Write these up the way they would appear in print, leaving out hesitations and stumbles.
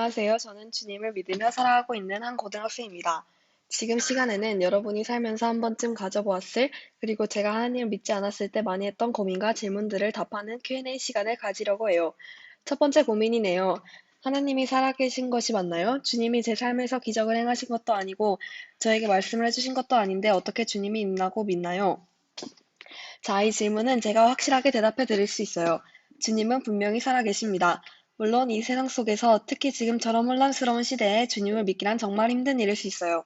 안녕하세요. 저는 주님을 믿으며 살아가고 있는 한 고등학생입니다. 지금 시간에는 여러분이 살면서 한 번쯤 가져보았을, 그리고 제가 하나님을 믿지 않았을 때 많이 했던 고민과 질문들을 답하는 Q&A 시간을 가지려고 해요. 첫 번째 고민이네요. 하나님이 살아계신 것이 맞나요? 주님이 제 삶에서 기적을 행하신 것도 아니고 저에게 말씀을 해주신 것도 아닌데 어떻게 주님이 있나고 믿나요? 자, 이 질문은 제가 확실하게 대답해 드릴 수 있어요. 주님은 분명히 살아계십니다. 물론 이 세상 속에서 특히 지금처럼 혼란스러운 시대에 주님을 믿기란 정말 힘든 일일 수 있어요.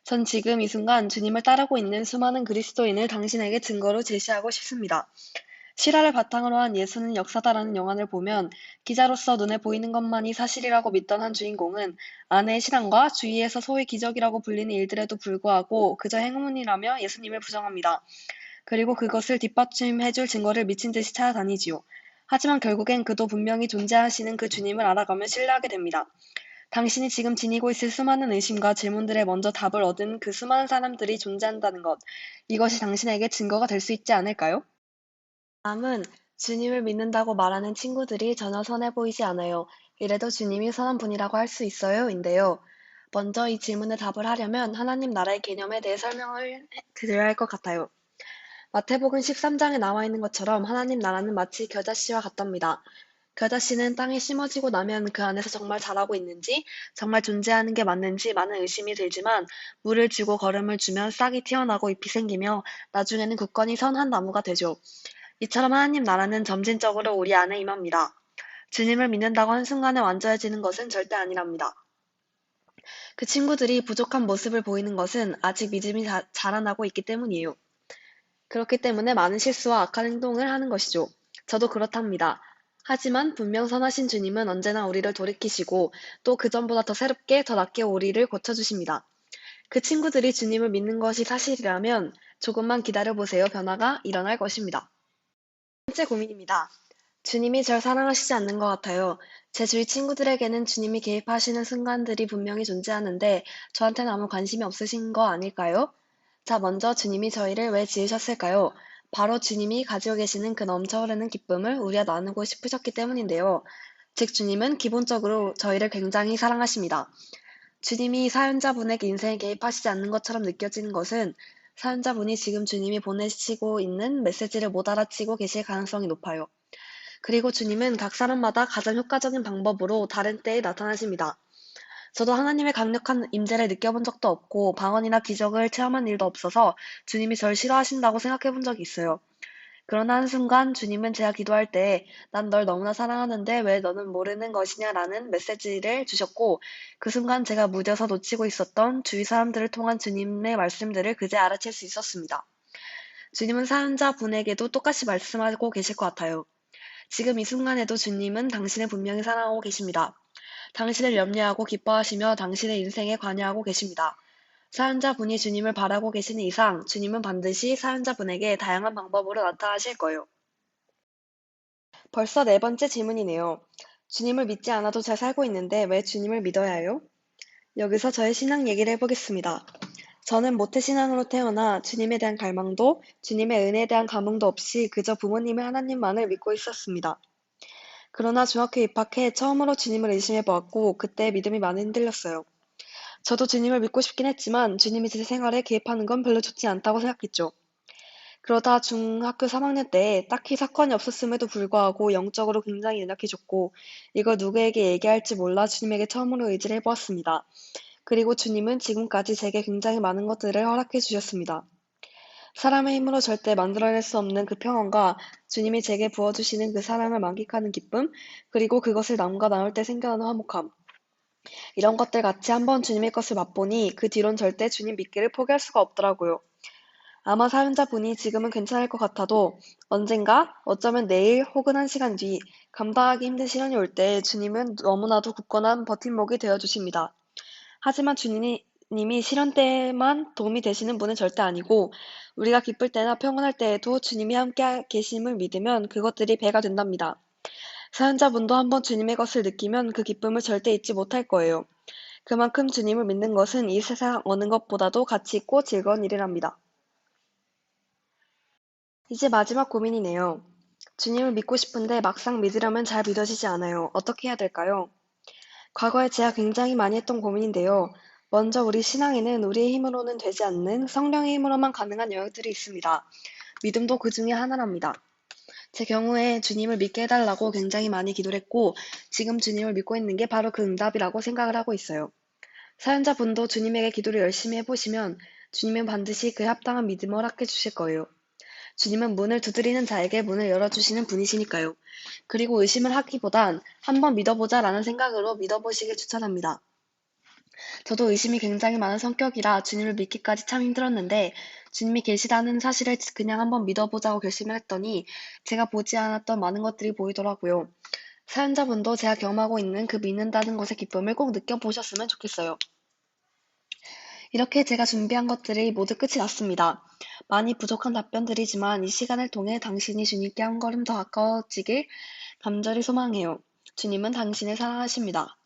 전 지금 이 순간 주님을 따르고 있는 수많은 그리스도인을 당신에게 증거로 제시하고 싶습니다. 실화를 바탕으로 한 예수는 역사다라는 영화를 보면 기자로서 눈에 보이는 것만이 사실이라고 믿던 한 주인공은 아내의 신앙과 주위에서 소위 기적이라고 불리는 일들에도 불구하고 그저 행운이라며 예수님을 부정합니다. 그리고 그것을 뒷받침해줄 증거를 미친 듯이 찾아다니지요. 하지만 결국엔 그도 분명히 존재하시는 그 주님을 알아가며 신뢰하게 됩니다. 당신이 지금 지니고 있을 수많은 의심과 질문들에 먼저 답을 얻은 그 수많은 사람들이 존재한다는 것, 이것이 당신에게 증거가 될 수 있지 않을까요? 다음은 주님을 믿는다고 말하는 친구들이 전혀 선해 보이지 않아요. 이래도 주님이 선한 분이라고 할 수 있어요? 인데요. 먼저 이 질문에 답을 하려면 하나님 나라의 개념에 대해 설명을 드려야 할 것 같아요. 마태복음 13장에 나와 있는 것처럼 하나님 나라는 마치 겨자씨와 같답니다. 겨자씨는 땅에 심어지고 나면 그 안에서 정말 자라고 있는지, 정말 존재하는 게 맞는지 많은 의심이 들지만 물을 주고 거름을 주면 싹이 튀어나고 잎이 생기며 나중에는 굳건히 선 한 나무가 되죠. 이처럼 하나님 나라는 점진적으로 우리 안에 임합니다. 주님을 믿는다고 한순간에 완전해지는 것은 절대 아니랍니다. 그 친구들이 부족한 모습을 보이는 것은 아직 믿음이 자라나고 있기 때문이에요. 그렇기 때문에 많은 실수와 악한 행동을 하는 것이죠. 저도 그렇답니다. 하지만 분명 선하신 주님은 언제나 우리를 돌이키시고 또 그전보다 더 새롭게 더 낫게 우리를 고쳐주십니다. 그 친구들이 주님을 믿는 것이 사실이라면 조금만 기다려보세요. 변화가 일어날 것입니다. 첫 번째 고민입니다. 주님이 절 사랑하시지 않는 것 같아요. 제 주위 친구들에게는 주님이 개입하시는 순간들이 분명히 존재하는데 저한테는 아무 관심이 없으신 거 아닐까요? 자, 먼저 주님이 저희를 왜 지으셨을까요? 바로 주님이 가지고 계시는 그 넘쳐흐르는 기쁨을 우리와 나누고 싶으셨기 때문인데요. 즉, 주님은 기본적으로 저희를 굉장히 사랑하십니다. 주님이 사연자분의 인생에 개입하시지 않는 것처럼 느껴지는 것은 사연자분이 지금 주님이 보내시고 있는 메시지를 못 알아채고 계실 가능성이 높아요. 그리고 주님은 각 사람마다 가장 효과적인 방법으로 다른 때에 나타나십니다. 저도 하나님의 강력한 임재를 느껴본 적도 없고 방언이나 기적을 체험한 일도 없어서 주님이 절 싫어하신다고 생각해 본 적이 있어요. 그러나 한순간 주님은 제가 기도할 때 난 널 너무나 사랑하는데 왜 너는 모르는 것이냐라는 메시지를 주셨고 그 순간 제가 무뎌서 놓치고 있었던 주위 사람들을 통한 주님의 말씀들을 그제 알아챌 수 있었습니다. 주님은 사연자 분에게도 똑같이 말씀하고 계실 것 같아요. 지금 이 순간에도 주님은 당신을 분명히 사랑하고 계십니다. 당신을 염려하고 기뻐하시며 당신의 인생에 관여하고 계십니다. 사연자분이 주님을 바라고 계시는 이상 주님은 반드시 사연자분에게 다양한 방법으로 나타나실 거예요. 벌써 네 번째 질문이네요. 주님을 믿지 않아도 잘 살고 있는데 왜 주님을 믿어야 해요? 여기서 저의 신앙 얘기를 해보겠습니다. 저는 모태신앙으로 태어나 주님에 대한 갈망도 주님의 은혜에 대한 감흥도 없이 그저 부모님의 하나님만을 믿고 있었습니다. 그러나 중학교 입학해 처음으로 주님을 의심해 보았고 그때 믿음이 많이 흔들렸어요. 저도 주님을 믿고 싶긴 했지만 주님이 제 생활에 개입하는 건 별로 좋지 않다고 생각했죠. 그러다 중학교 3학년 때 딱히 사건이 없었음에도 불구하고 영적으로 굉장히 연약해졌고 이걸 누구에게 얘기할지 몰라 주님에게 처음으로 의지를 해보았습니다. 그리고 주님은 지금까지 제게 굉장히 많은 것들을 허락해 주셨습니다. 사람의 힘으로 절대 만들어낼 수 없는 그 평안과 주님이 제게 부어주시는 그 사랑을 만끽하는 기쁨, 그리고 그것을 남과 나눌 때 생겨나는 화목함. 이런 것들 같이 한번 주님의 것을 맛보니 그 뒤론 절대 주님 믿기를 포기할 수가 없더라고요. 아마 사연자분이 지금은 괜찮을 것 같아도 언젠가 어쩌면 내일 혹은 한 시간 뒤 감당하기 힘든 시련이 올 때 주님은 너무나도 굳건한 버팀목이 되어주십니다. 하지만 주님이 시련 때만 도움이 되시는 분은 절대 아니고 우리가 기쁠 때나 평온할 때에도 주님이 함께 계심을 믿으면 그것들이 배가 된답니다. 사연자분도 한번 주님의 것을 느끼면 그 기쁨을 절대 잊지 못할 거예요. 그만큼 주님을 믿는 것은 이 세상 어느 것보다도 가치 있고 즐거운 일이랍니다. 이제 마지막 고민이네요. 주님을 믿고 싶은데 막상 믿으려면 잘 믿어지지 않아요. 어떻게 해야 될까요? 과거에 제가 굉장히 많이 했던 고민인데요. 먼저 우리 신앙에는 우리의 힘으로는 되지 않는 성령의 힘으로만 가능한 영역들이 있습니다. 믿음도 그 중에 하나랍니다. 제 경우에 주님을 믿게 해달라고 굉장히 많이 기도를 했고, 지금 주님을 믿고 있는 게 바로 그 응답이라고 생각을 하고 있어요. 사연자분도 주님에게 기도를 열심히 해보시면 주님은 반드시 그에 합당한 믿음을 허락해 주실 거예요. 주님은 문을 두드리는 자에게 문을 열어주시는 분이시니까요. 그리고 의심을 하기보단 한번 믿어보자라는 생각으로 믿어보시길 추천합니다. 저도 의심이 굉장히 많은 성격이라 주님을 믿기까지 참 힘들었는데 주님이 계시다는 사실을 그냥 한번 믿어보자고 결심을 했더니 제가 보지 않았던 많은 것들이 보이더라고요. 사연자분도 제가 경험하고 있는 그 믿는다는 것의 기쁨을 꼭 느껴보셨으면 좋겠어요. 이렇게 제가 준비한 것들이 모두 끝이 났습니다. 많이 부족한 답변들이지만 이 시간을 통해 당신이 주님께 한 걸음 더 가까워지길 간절히 소망해요. 주님은 당신을 사랑하십니다.